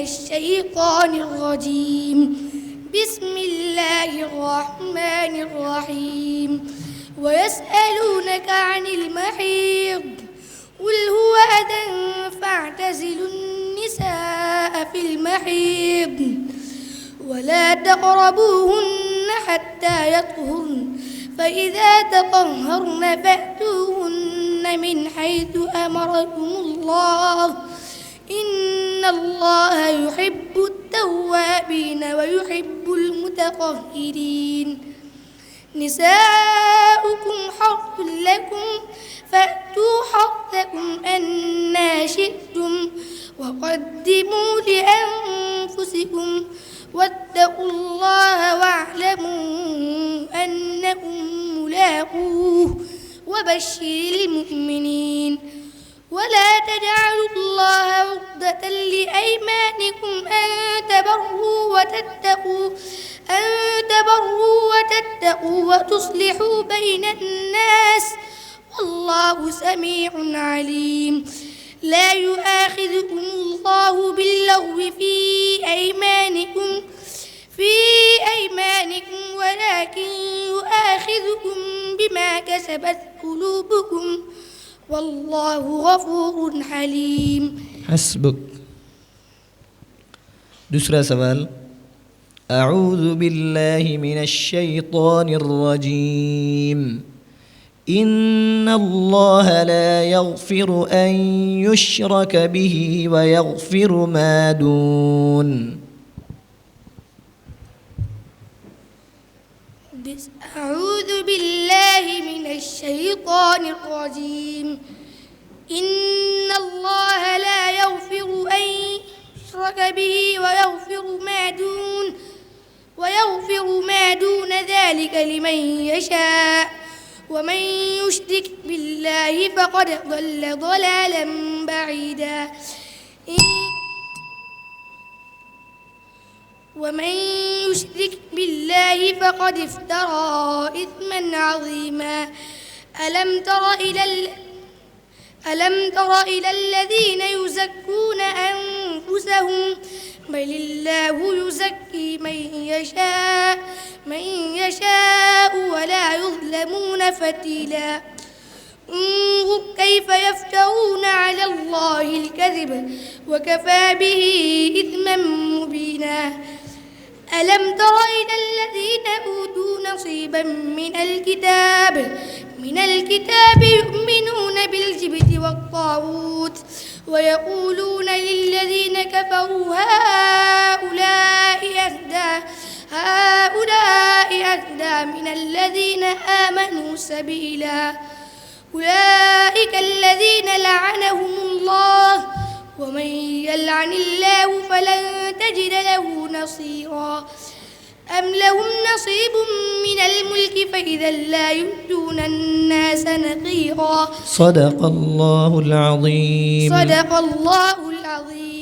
الشيطان الرجيم. بسم الله الرحمن الرحيم. ويسألونك عن المحيض قل هو أذى فاعتزلوا النساء في المحيض ولا تقربوهن حتى يطهرن فإذا تطهرن فأتوهن من حيث أمركم الله إن الله يحب التوابين ويحب المتطهرين. نساؤكم حرث لكم فأتوا حرثكم أنى شئتم وقدموا لأنفسكم واتقوا الله واعلموا أنكم ملاقوه وبشر المؤمنين. ولا تجعلوا الله عقدة لأيمانكم أن تبروا وتتقوا وتصلحوا بين الناس والله سميع عليم. لا يؤاخذكم الله باللغو في أيمانكم ولكن يؤاخذكم بما كسبت قلوبكم والله غفور حليم. حسبك. दूसरा सवाल أعوذ بالله من الشيطان الرجيم إن الله لا يغفر أن يشرك به ويغفر ما دون. أعوذ بالله من الشيطان الرجيم إن الله لا يغفر أن يشرك به ويغفر ما دون ذلك لمن يشاء ومن يشرك بالله فقد ضل ضلالا بعيدا. ومن يشرك بالله فقد افترى إثما عظيما. ألم تر إلى الذين يزكون أنفسهم بل الله يزكي من يشاء ولا يظلمون فتيلا. انظر كيف يفترون على الله الكذب وكفى به إثما مبينا. ألم تر إلى الذين أوتوا نصيبا من الكتاب يؤمنون بالجبت والطاغوت ويقولون للذين كفروا هؤلاء أهدى من الذين آمنوا سبيلا. أولئك الذين لعنهم الله ومن يلعن الله فلن تجد له نصيرا. أم لهم نصيب من الملك فإذا لا يؤتون الناس نقيرا. صدق الله العظيم. صدق الله العظيم.